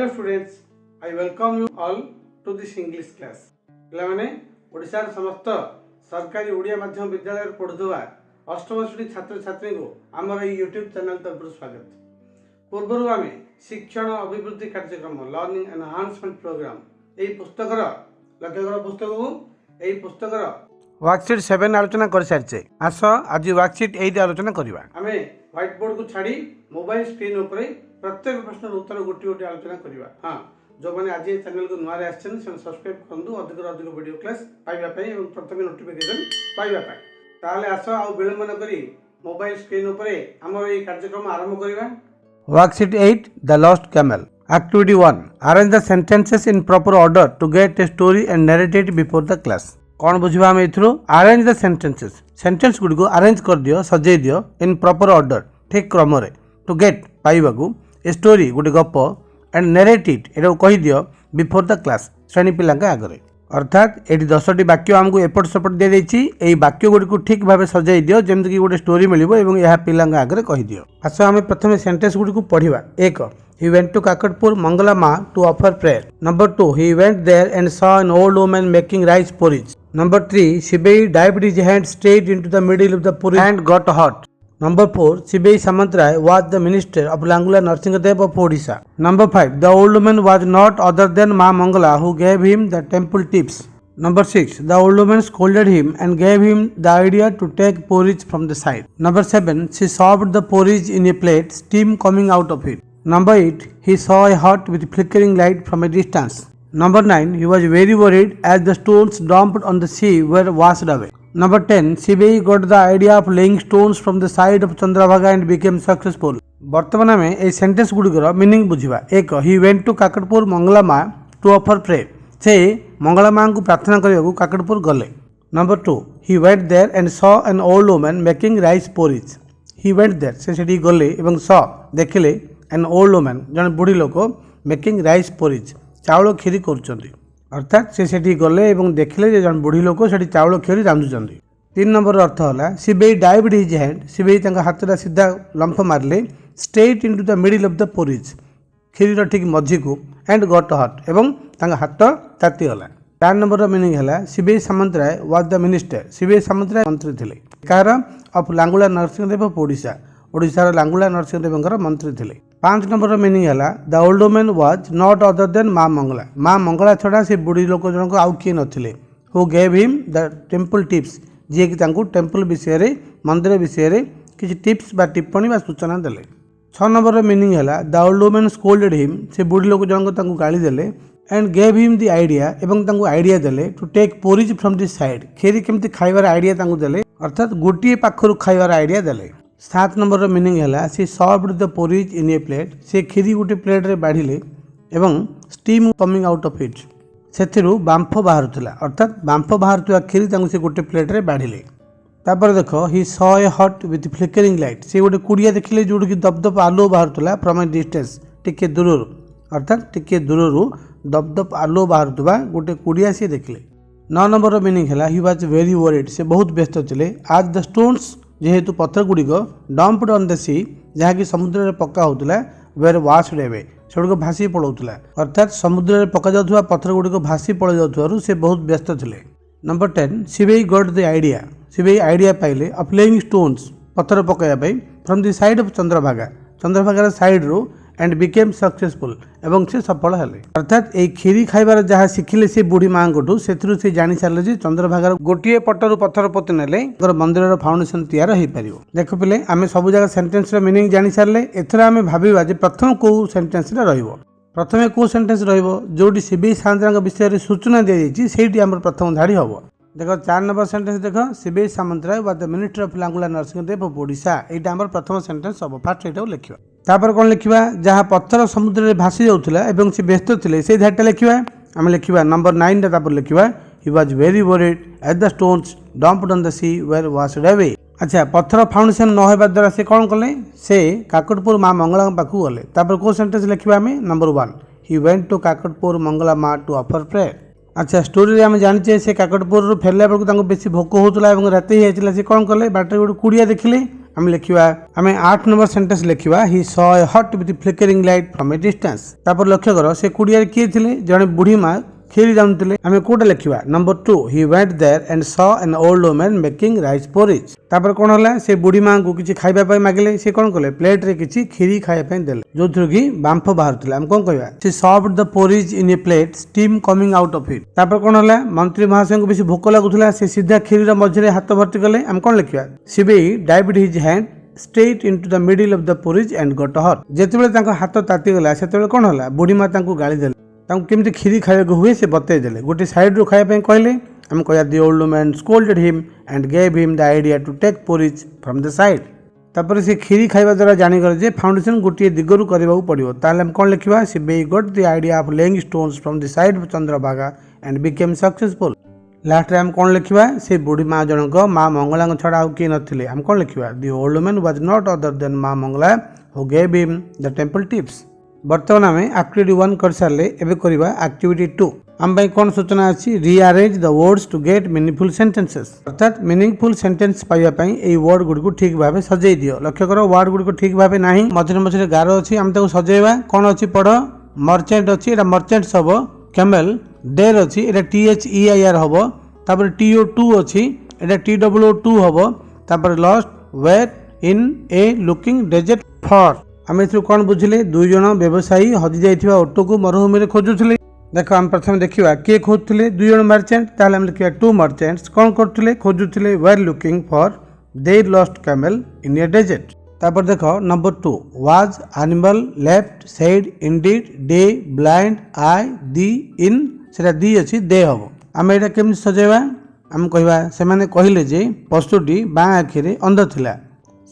Hello students, I welcome you all to this English class. पिलाने ओडिशार समस्त सरकारी ओडिया माध्यम विद्यालय पढ़ुवा अष्टम श्रेणी छात्र छात्री को आमर यूट्यूब चैनल तरफ स्वागत। पूर्वर आम शिक्षण अभिवृद्धि कार्यक्रम लर्निंग एनहांसमेंट प्रोग्राम यही पुस्तकर लक्ष्यकर पुस्तक को यही पुस्तकर वर्कशीट 7 आलोचना कर सारी। आस आज वर्कशीट 8 आलोचना करवा। आम व्हाइट बोर्ड को छाड़ी मोबाइल स्क्रीन उपर प्रत्येक प्रश्न उत्तर गोटे गोटे आलोचना करवा। हाँ, जो मैंने आज चैनल को नुआ आसान सब्सक्राइब करूँ अधिक अधिक वीडियो क्लास पाइबापी और प्रथम नोटिफिकेशन पाइबापी। ताहले आस आ विलंब न करी मोबाइल स्क्रीन उपर आमर ये कार्यक्रम आरंभ करवा। Worksheet 8 the lost camel. Activity 1 Arrange the sentences in proper order to get a story and narrate it before the class। कौन बुझा आम एथरो अरेंज द सेंटेंसेस सेंटेंस गुडी को अरेंज कर दियो सजाई दियो इन प्रॉपर ऑर्डर ठीक क्रम रे टू गेट पाइबाकू ए स्टोरी गोटे गप एंड नरेट इट एटा कहि दियो बिफोर द क्लास श्रेणी पिला आगे। अर्थात ये 10टी वाक्य आमको एपट सपट दे देछि एई वाक्य गुडी को ठीक भाबे सजाई दियो जेमति कि गोटे स्टोरी मिलिबो एवं यह पिला आगे कहि दियो। आसो आमे प्रथमे सेंटेंस गुडी को पढिबा। 1 He went to Kakatpur Mangala Ma to offer prayer. Number 2 He went there and saw an old woman making rice porridge. Number 3 Shibei dived his hand straight into the middle of the porridge and got hot. Number 4 Shibei Samantrai was the minister of Langula Narsingadev of Odisha. Number 5 The old woman was not other than Ma Mangala who gave him the temple tips. Number 6 The old woman scolded him and gave him the idea to take porridge from the side. Number 7 She served the porridge in a plate, steam coming out of it. Number 8 He saw a hut with flickering light from a distance. Number 9 He was very worried as the stones dumped on the sea were washed away. Number 10 Shibei got the idea of laying stones from the side of Chandrabhaga and became successful. वर्तमान में a sentence गुड़िकर meaning बुझा। 1 He went to Kakatpur Mangala Ma to offer prayer। से मंगला माँ को प्रार्थना करने काकटपुर गले। Number 2 He went there and saw an old woman making rice porridge। He went there से गले एवं saw देखिले an old woman जन बुढ़ी लोक मेकिंग राइस पोरिज चाउल खीरी कर। अर्थात से गले और देखिले जन बुढ़ी लोक से चाउल खीरी रांधुं। 3 नंबर अर्थ है Shibei dived his hand Shibei हाथ सीधा लंफ मारे straight into the middle of the porridge खीर ठीक मझी को एंड गट हट एवं हाथ तातीगला। 4 नंबर मीनिंग है Shibei Samantaray was the minister Shibei Samantaray मंत्री थे कार ऑफ लांगुला नरसिंहदेव ऑफ ओडिशा ओडिशार लांगुला नरसिंहदेव मंत्री थे। 5 नंबर मीनिंग है the old women was not other than माँ मंगला माँ मंगला छड़ा से बुढ़ी लोक जनक आउ किए नथिले who gave him the temple tips जी कि टेम्पल विषय मंदिर विषय किसी टिप्स बा टिप्पणी बा सूचना देले। 6 नंबर मीनिंग है the old women scolded him से बुढ़ी लोक जनक गाली देले and gave him the idea एवं आइडिया देले to take porridge from this side खीरी केमती खाइबार आइडिया देले अर्थात गोटे पाखरु खाइबार आइडिया देले। 7 नंबर मीनिंग है she served the porridge in a plate से खीरी गोटे प्लेट रे बाढ़िले एवं steam coming out of it से बांफ बाहर अर्थात बांफ बाहर खीरी से गोटे प्लेट रे बाढ़िले। तापर देख ही सॉ ए हट विथ फ्लिकरिंग लाइट से गोटे कुड़िया देखिले जोड़ कि दपदप आलुओ बाहर फ्रॉम ए डिस्टेंस टिके दूर अर्थात टिके दूर दपदप आलुओ बाहर गोटे कुड़िया सी देखिले। 9 नंबर मीनिंग है ही वाज वेरी वरिड से बहुत व्यस्त थे आज द स्टोन्स जेहेतु पत्थर गुड़िक डम्प्ड ऑन द सी जहाँकि समुद्र में पका होता वेर वाश्ड अवे से भासी पड़ाऊला अर्थात समुद्र में पका जाऊा पत्थर गुड़िक भासी पड़ जाऊँ से बहुत व्यस्त थे। Number 10 Shibei got the idea Shibei idea पाइले ऑफ लेइंग स्टोन्स पत्थर पकाइबा फ्रॉम द साइड ऑफ चंद्रभागार साइड रू एंड बिकेम सक्सेसफुल एवं से सफल हेले। अर्थात ये खीरी खाइबार जहाँ शिखिले से बुढ़ी माँ से जानी सारे जे चंद्रभागार गोटे पटरू पत्थर पोति नेले मंदिर फाउंडेशन तैयार हो पार। देख पिले आम सब जगह सेंटेंस मीनिंग जानी सारे एथर आम भाविबा जे प्रथम कौ सेंटेंस प्रथमे कौ सेंटेंस रोटी शिबेई सामंतरा विषय सूचना दी जाइए से प्रथम धाड़ी हम। देख 4 नंबर सेंटेंस देख Shibei Samantaray was the minister of Langula Narasimhadeva of Odisha यहाँ आम प्रथम सेंटेंस हम फास्ट यहाँ लिखा। तापर कौन लिखा जहाँ पत्थर समुद्र में भासी जाऊला एवं से व्यस्त थे से धाटा लिखा आम लिखा। नंबर 9 तापर लिखा he was very worried at the stones dumped on the sea were washed away. अच्छा पत्थर फाउंडेशन न होगा द्वारा से कौन कले से काकटपुर माँ मंगला पाखक गले। तापर कौ सेंटेंस लिखा आम number 1 he went to Kakatpur Mangala माँ टू ऑफर प्रेयर। अच्छा स्टोरी आम जाने से काकटपुर फेरला बेलू बेसी भोक होता राति होता से कौन कले बाटर गोटे कुड़िया देखिले आम लिखा आम 8 नंबर सेंटेंस लिखा ही सॉ ए हट with flickering light from A distance. तापर लक्ष्य कर से कुड़िया किए थे जड़े बुढ़ी माँ खीरी जाऊले आम कोटा लिखा number 2 he went there and saw an old woman making rice porridge. तापर कौन है से बुढ़ी माँ को किसी खाइबा मागिले से कौन कले प्लेट रे किसी खीरी खाइबा देले जो कि बांफ बाहर आम कौन कहवा से served the porridge in a plate steam coming out of it. तापर कौन है मंत्री महाशय को बेसी भोक लगुला से सीधा खीरी मझे हाथ भर्ती कले आम कौन लिखा Shibei dived his hand straight into the middle of the porridge and got hot। जेतेबेले हाथ ताती गला सेतेबेले कौन है बुढ़ी माँ गाली देले केमती खीरी खाइबा हुए से बतईदे गोटे सैड रू खाइबा कहले आम कह the old woman scolded him and gave him the idea to take porridge from the side. तापर से खीरी खाइबा द्वारा जानीगले जे फाउंडेशन गोटे दिगरू करने पड़ो ताले कौन लिखा Shibei got the idea of laying stones from the side of Chandrabhaga and became successful. Last आम कौन लिखा से बुढ़ी माँ जनक माँ मंगला छड़ा आउ किए नथिले आम कौन लिखा the old woman was not other than माँ Mangala who gave him the temple tips. बर्तमान आम एक्टिविटी 1 कर सारे एवं करवा एक्टिविटी 2 आम कौन सूचना अच्छी rearrange the words to get meaningful sentences अर्थात मीनिंगफुल सेंटेंस पाइबा ये वर्ड गुड़ को ठीक भाव सजई दियो। लक्ष्य कर वर्ड गुड़ को ठीक भाव ना मझे मझे गार अच्छी आम सजेवा कौन अच्छी पढ़ मर्चेंट अच्छी मर्चेंट्स हम कैमेल डेर अच्छी THEIR हम तापर TO2 अच्छी TWO2 हम तापर lost weight in a looking desert for. आम ए कौन बुझिले दुई जन व्यवसायी हजि जाइथिबा ऑटो को मरुभूमि रे खोजुथिले। देखो आम प्रथम देखिबा किए खोजुथिले दुई जन मर्चेंट ताले हम लिखिबा टू मर्चेंट्स कौन करथिले खोजुथिले were looking for their lost camel in a desert. तापर देखो number 2 was animal left side indeed the blind eye दी इन सेटा दी अछि दे हबो। आम एटा केमि सजेबा आम कहबा से माने कहिले जे पशुटी बाँ आखि रे अंध थिला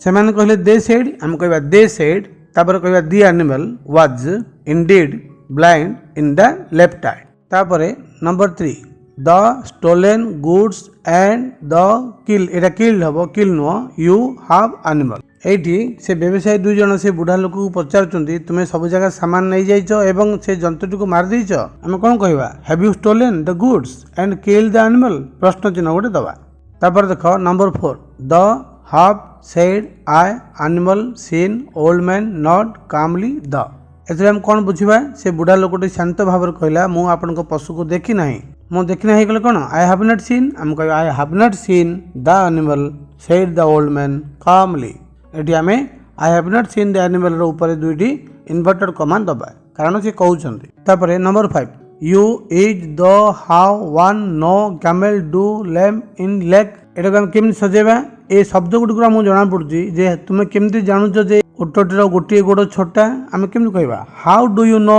से माने कहले दे साइड आम कहबा दे साइड तापर कहबा the animal was indeed blind in the left eye. तापर number 3 the stolen goods and the kill एटा किल्ड हबो kill no you have animal. एठी से व्यवसायी दुई जन से बुढ़ा लोक को पचारुचंती तुमे सब जगह सामान नहीं जाइछो एवं से जंतुटी को मार देइछो आमे कोन कहबा have you stolen the goods and killed the animal प्रश्न चिन्ह गोटे दबा। तापर देखो number 4 the half said I animal seen old man nod calmly the। एथरे हम कौन बुझिबा से बुढ़ा लोकटी शांत भाव कहला मु आपन को पशु को देखी नाही मु देखी नाही कहले कोन आई हैव नॉट सीन हम कह I have not seen the animal said the old man calmly। एठी हमें I have not seen the animal रो ऊपर दुईटी इन्वर्टेड कमांड दबा कारण से कहउछंती। तापर number 5 you is the how one know camel do lame in leg एटा हम केमि सजेबा ए शब्द गुड़ आमको जना पड़ी जे तुम केमती जानूच जे ओटोटीर गोटे गोड़ छोटा आम केमती कहवा how do you know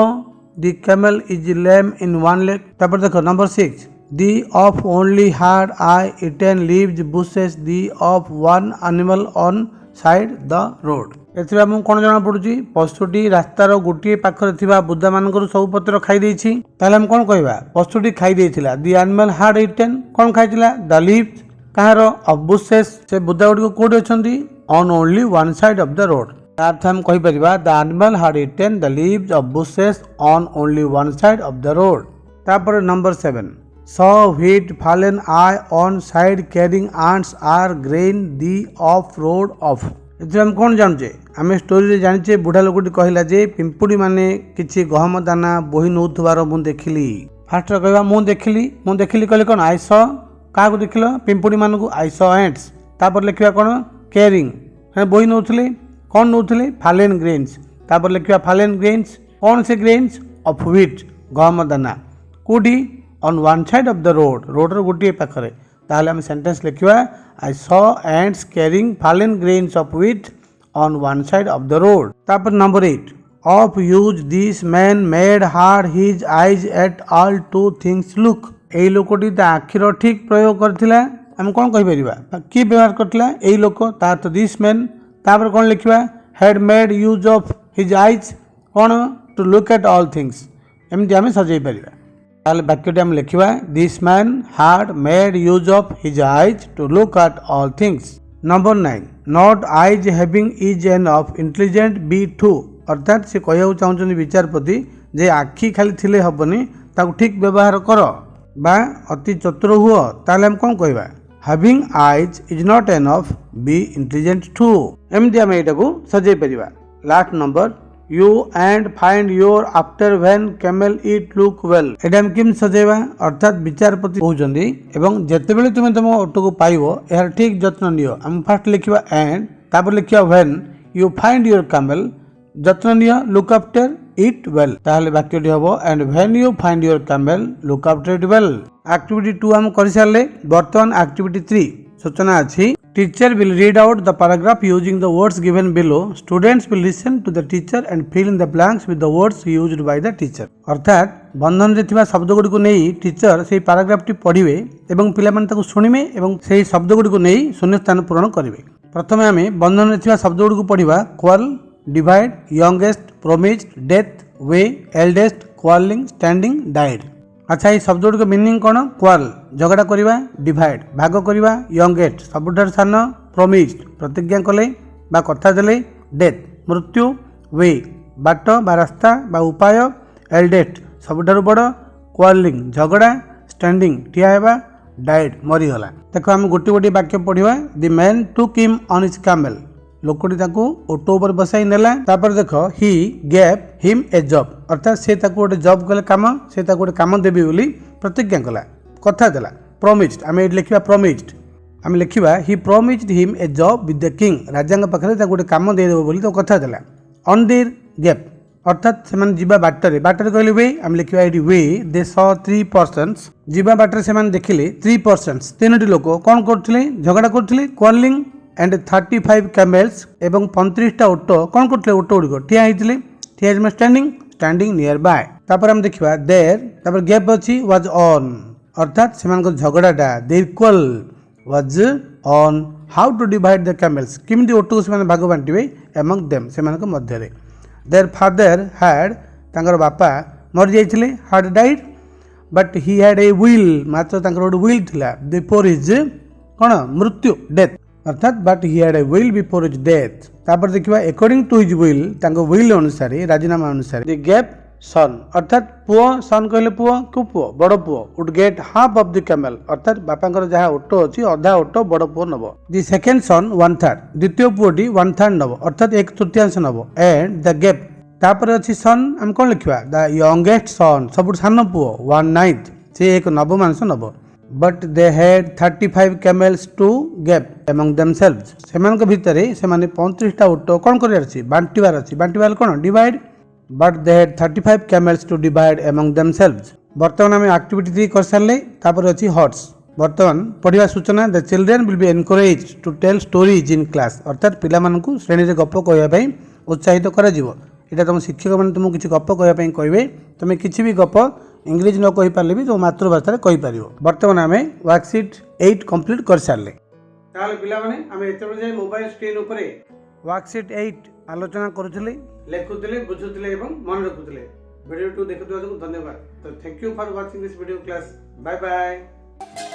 the camel is lame in one leg. तापर देख number 6 the of only had I eaten leaves bushes the of one animal on side the road. एथिरे आमको कौन जना पड़ी पशुटी रास्तार गोटे पाखरे थिबा बुदा मानकर सब पत्र खाई देछि ताले हम कौन कहवा पशुटी खाई देथिला दी एनिमल हार्ड इटेन कौन खाइथिला द लीव्स कहार ऑफ बुशेस से बुदा गुड़ी कोड अच्छी on only one side of the road. अर्थ हम कहि परिबा the animal had eaten the leaves of bushes on only one side of the road. तापर number 7 saw wheat fallen I on side carrying ants are grain the of road of. एथि हम कोन जानचे आमे story रे जानिचे बुढ़ा लोकटी कहला जे पिंपुड़ी माने किछि गहम दाना बोही नउथबार मु देखिली। फास्ट कहबा मु देखिली कहले कोन आई सॉ क्या देख पिंपुड़ी मानू आई सॉ एंट्स। तापर लिखा कौन कैरिंग बोही नौले कौन नौले फालेन ग्रेन्स। तापर लिखा फालेन ग्रेन्स कौन से ग्रेन्स ऑफ व्हीट गहम दाना कौटी on one side of the road रोडर गोटे पाखे ताहले आम सेंटेंस लिखा I saw ants carrying fallen grains of wheat on one side of the road. तापर number 8 of use this man made had his eyes at all to things look. यही लोकटी आखिर ठीक प्रयोग करथिला हम कौन कहि परिबा कि व्यवहार करथिला एही लोक तार तो दिस मैन तापर कौन लिखिबा had made use of his eyes कौन to look at all things एमती आम सजै परिबा ताले वाक्यटी हम लिखिबा this man had made use of his eyes to look at all things. Number 9 not eyes having is an of intelligent be to अर्थात से कहू चाहते विचारपति जे आखि खाली थिले हबनी ताकू ठीक व्यवहार कर बा अति चतुर हुआ ताले हम कौन कहवा having eyes is not enough, be intelligent too। एमती आम यहाँ सजे पार। Last number you and find your after when camel eat look well। एटा हम किम सजेबा अर्थात विचारपति कहउचंदी एवं जेतेबेले तुमे तुम ऑटो को पाइबो यार ठीक जत्न नियो। हम फर्स्ट लिखिबा एंड तापर लिखिबा when you find your camel जत्न neo look after it well। ताहले वाक्यटी हबो and when you find your camel look after it well। Activity 2 हम करि सारले। वर्तमान एक्टिविटी 3 सूचना अछि teacher will read out the paragraph using the words given below। Students will listen to the teacher and fill in the blanks with the words used by the teacher। अर्थात बंधन रे थिबा शब्द गुडी को नेई टीचर सेही पैराग्राफ टी पढिबे एवं पिला माने ताको सुनिबे एवं सेही शब्द गुडी को नेई शून्य स्थान पूरण करिवे। प्रथमे आमे बंधन रे थिबा शब्द गुडी को पढिबा क्वाल, डिवाइड, यंगेस्ट, प्रोमिस्ड, डेथ, वे, एल्डेस्ट, क्वालिंग, स्टैंडिंग, डाइड। अच्छा ये शब्द गुडी को मीनिंग कोन? क्वाल झगड़ा करिबा, डिवाइड भाग करिबा, यंगेस्ट सबुठार सान, प्रोमिस्ड प्रतिज्ञा कले बा कथा देले, डेथ मृत्यु, वे बाट बा रास्ता बा उपाय, एल्डेस्ट सबुठार बड़, क्वालिंग झगड़ा, स्टैंडिंग ठिया हेबा, डाइड मरीगला। देखो आम गोटे गोटे वाक्य पढ़िबा। The man took him on his camel लोकटी ताकू ऑटो ऊपर बसाई नेला। तापर देखो he gave him a job अर्थात से ताकू गोटे जॉब कले काम से ताकू गोटे काम देबी बोली प्रतिज्ञा कला कथा देला। प्रोमिस्ड आमे लिखिबा प्रोमिस्ड आमे लिखिबा he promised him a job with the king राजांग पाखरे ताकू गोटे काम दे देबो बोली तो कथा देला। ऑन देयर गेप अर्थात से जीवा बाटर बाटर कहले वे आम लिखा ये वे दे सॉ 3 पर्सन्स जीवा बाटर से देखिले 3 पर्सन्स तीनोटी लोक कौन करथिले झगड़ा करथिले क्वारलिंग एंड 35 कैमेल्स एवं 35टा ओटो कौन करथिले ओटो गुड़िक ठिया होइथिले ठिया स्टैंडिंग स्टैंडिंग नियर बाय। तापर हम देखिबा देयर तापर गैप अछि वाज ऑन अर्थात से झगड़ाटा their quarrel was on. How to divide the camels किमिति ओटो से भाग बांटिबे एमंग देम से मध्य रे। देयर फादर हैड तांकर बापा मर जाइथिले had died but he had a will मात्र तांकर गोटे विल थिला बिफोर हिज कोन मृत्यु डेथ अर्थात but he had a will before his death. तापर देखिबा अकॉर्डिंग टू हिज विल तांको विल अनुसार राजीनामा अनुसार द गेप सन अर्थात पुओ सन कहले पुओ को पुओ बड़ पुओ would get half of the camel अर्थात बापांकर जहा ओटो अछि आधा ओटो बड़ पुओ नबो। द सेकंड सन 1/3 द्वितीय पुओटी 1/3 नबो अर्थात 1/3 नबो। एंड द गेप तापर अछि सन हम कोन लिखिबा द यंगेस्ट सन सबुठ सान पुओ 1/9 से एक नवमांश नबो। But they had 35 camels to get among themselves सेमानक भितरे सेमाने 35टा ओटो कोन करियार अछि बांटिबार कोन divide but they had 35 camels to divide among themselves. वर्तमान आम एक्टिविटी 3 कर सारे तापर अछि हॉट्स वर्तमान पढ़िबा सूचना the children will be encourage to tell stories in class अर्थात पिला मानकु श्रेणी रे गप कहया पई उत्साहित करा जिवो। एटा तुम शिक्षक मैंने तुमको किसी गप कहवाई कहे तुम किसी भी गप इंग्लिश न कही पारे भी तुम मातृभाषा कही पार। बर्तमान आम वर्कशीट 8 कंप्लीट कर सारे पे मोबाइल स्क्रीन उपर वर्कशीट 8 आलोचना करुले लिखुले बुझुले मन रखुले। वीडियो देखुवा धन्यवाद। तो thank you for watching this video class. Bye bye.